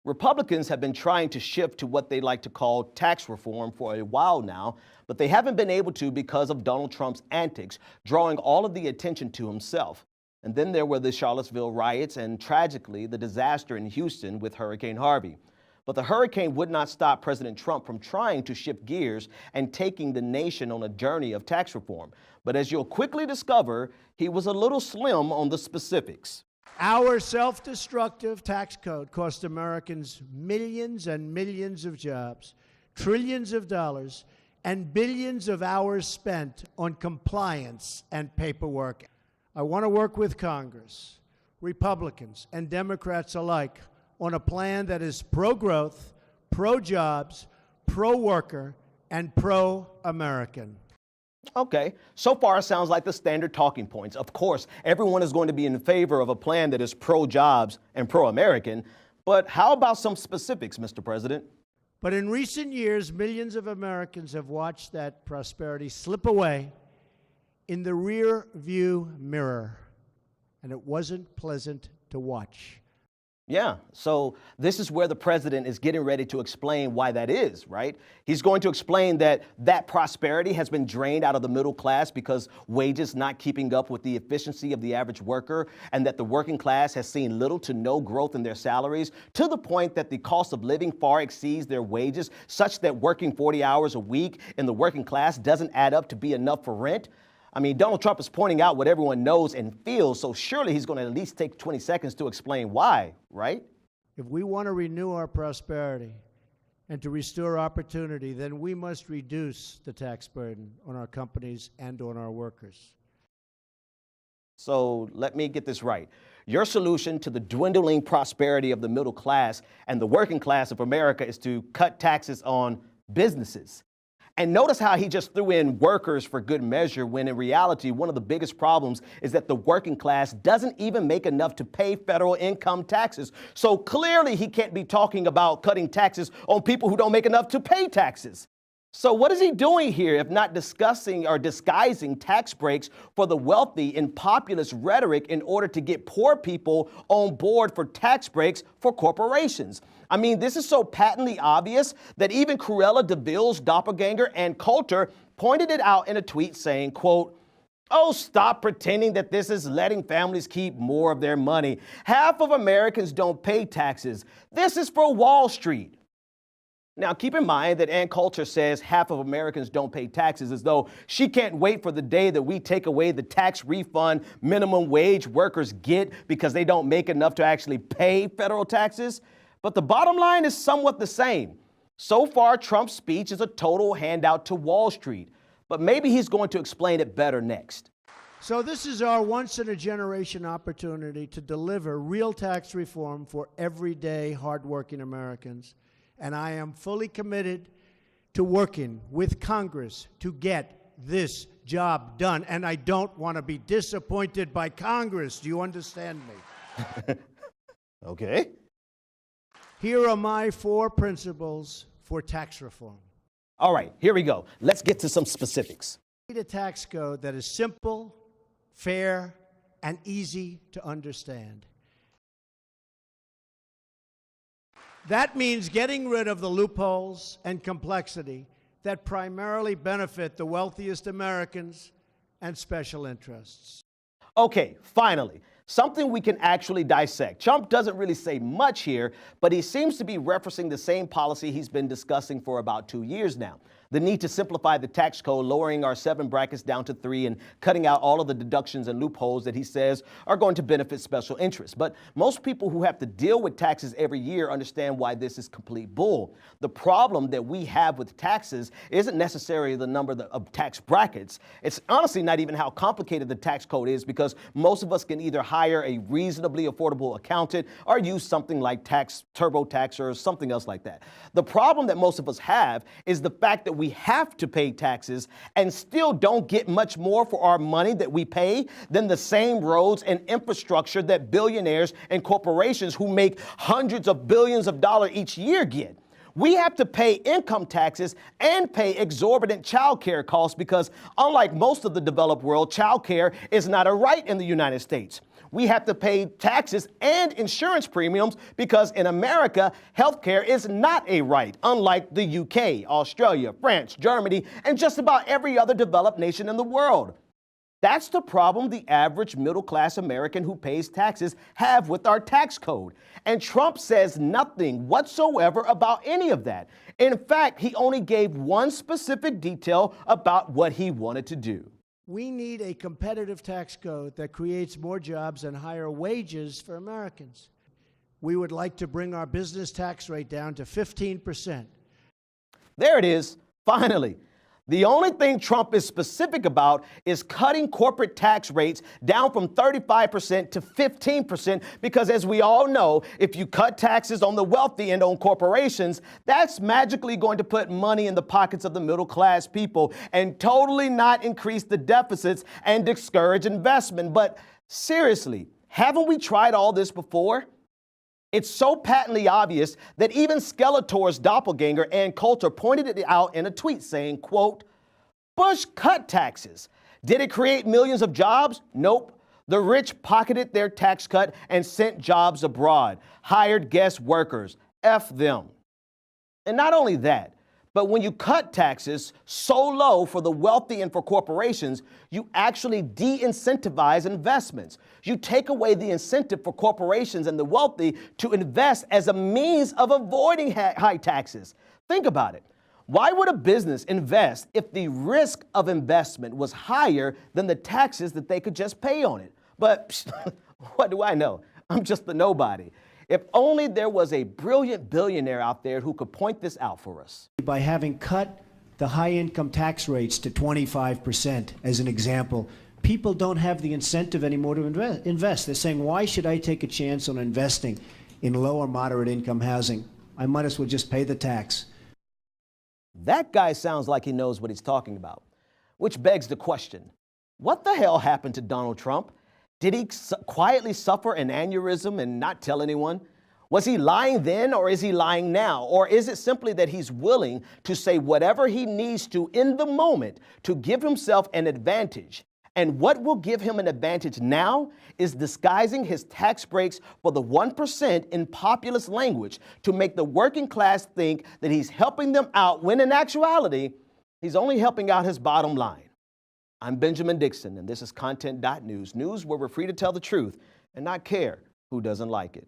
Republicans have been trying to shift to what they like to call tax reform for a while now, but they haven't been able to because of Donald Trump's antics, drawing all of the attention to himself. And then there were the Charlottesville riots and, tragically, the disaster in Houston with Hurricane Harvey. But the hurricane would not stop President Trump from trying to shift gears and taking the nation on a journey of tax reform. But as you'll quickly discover, he was a little slim on the specifics. Our self-destructive tax code cost Americans millions and millions of jobs, trillions of dollars, and billions of hours spent on compliance and paperwork. I want to work with Congress, Republicans and Democrats alike, on a plan that is pro-growth, pro-jobs, pro-worker, and pro-American. Okay, so far it sounds like the standard talking points. Of course, everyone is going to be in favor of a plan that is pro-jobs and pro-American, but how about some specifics, Mr. President? But in recent years, millions of Americans have watched that prosperity slip away in the rear view mirror, and it wasn't pleasant to watch. Yeah, so this is where the president is getting ready to explain why that is, right? He's going to explain that prosperity has been drained out of the middle class because wages not keeping up with the efficiency of the average worker, and that the working class has seen little to no growth in their salaries, to the point that the cost of living far exceeds their wages, such that working 40 hours a week in the working class doesn't add up to be enough for rent. I mean, Donald Trump is pointing out what everyone knows and feels, so surely he's going to at least take 20 seconds to explain why, right? If we want to renew our prosperity and to restore opportunity, then we must reduce the tax burden on our companies and on our workers. So let me get this right. Your solution to the dwindling prosperity of the middle class and the working class of America is to cut taxes on businesses. And notice how he just threw in workers for good measure, when in reality, one of the biggest problems is that the working class doesn't even make enough to pay federal income taxes. So clearly he can't be talking about cutting taxes on people who don't make enough to pay taxes. So what is he doing here if not discussing or disguising tax breaks for the wealthy in populist rhetoric in order to get poor people on board for tax breaks for corporations? I mean, this is so patently obvious that even Cruella de Vil's doppelganger, Ann Coulter, pointed it out in a tweet saying, quote, "Oh, stop pretending that this is letting families keep more of their money. Half of Americans don't pay taxes. This is for Wall Street." Now, keep in mind that Ann Coulter says half of Americans don't pay taxes as though she can't wait for the day that we take away the tax refund minimum wage workers get because they don't make enough to actually pay federal taxes. But the bottom line is somewhat the same. So far, Trump's speech is a total handout to Wall Street, but maybe he's going to explain it better next. So this is our once-in-a-generation opportunity to deliver real tax reform for everyday, hardworking Americans. And I am fully committed to working with Congress to get this job done. And I don't want to be disappointed by Congress. Do you understand me? Okay. Here are my 4 principles for tax reform. All right, here we go. Let's get to some specifics. We need a tax code that is simple, fair, and easy to understand. That means getting rid of the loopholes and complexity that primarily benefit the wealthiest Americans and special interests. Okay, finally, something we can actually dissect. Trump doesn't really say much here, but he seems to be referencing the same policy he's been discussing for about 2 years now. The need to simplify the tax code, lowering our 7 brackets down to 3 and cutting out all of the deductions and loopholes that he says are going to benefit special interests. But most people who have to deal with taxes every year understand why this is complete bull. The problem that we have with taxes isn't necessarily the number of tax brackets. It's honestly not even how complicated the tax code is, because most of us can either hire a reasonably affordable accountant or use something like TurboTax or something else like that. The problem that most of us have is the fact that we have to pay taxes and still don't get much more for our money that we pay than the same roads and infrastructure that billionaires and corporations who make hundreds of billions of dollars each year get. We have to pay income taxes and pay exorbitant child care costs because, unlike most of the developed world, child care is not a right in the United States. we have to pay taxes and insurance premiums because in America, healthcare is not a right, unlike the UK, Australia, France, Germany, and just about every other developed nation in the world. That's the problem the average middle-class American who pays taxes have with our tax code. And Trump says nothing whatsoever about any of that. In fact, he only gave one specific detail about what he wanted to do. We need a competitive tax code that creates more jobs and higher wages for Americans. We would like to bring our business tax rate down to 15%. There it is, finally. The only thing Trump is specific about is cutting corporate tax rates down from 35% to 15% because, as we all know, if you cut taxes on the wealthy and on corporations, that's magically going to put money in the pockets of the middle-class people and totally not increase the deficits and discourage investment. But seriously, haven't we tried all this before? It's so patently obvious that even Skeletor's doppelganger, Ann Coulter, pointed it out in a tweet saying, quote, "Bush cut taxes. Did it create millions of jobs? Nope. The rich pocketed their tax cut and sent jobs abroad, hired guest workers. F them." And not only that, but when you cut taxes so low for the wealthy and for corporations, you actually de-incentivize investments. You take away the incentive for corporations and the wealthy to invest as a means of avoiding high taxes. Think about it. Why would a business invest if the risk of investment was higher than the taxes that they could just pay on it? But what do I know? I'm just a nobody. If only there was a brilliant billionaire out there who could point this out for us. By having cut the high-income tax rates to 25%, as an example, people don't have the incentive anymore to invest. They're saying, why should I take a chance on investing in low or moderate income housing? I might as well just pay the tax. That guy sounds like he knows what he's talking about, which begs the question, what the hell happened to Donald Trump? Did he quietly suffer an aneurysm and not tell anyone? Was he lying then, or is he lying now? Or is it simply that he's willing to say whatever he needs to in the moment to give himself an advantage? And what will give him an advantage now is disguising his tax breaks for the 1% in populist language to make the working class think that he's helping them out when in actuality, he's only helping out his bottom line. I'm Benjamin Dixon, and this is Content.News, news where we're free to tell the truth and not care who doesn't like it.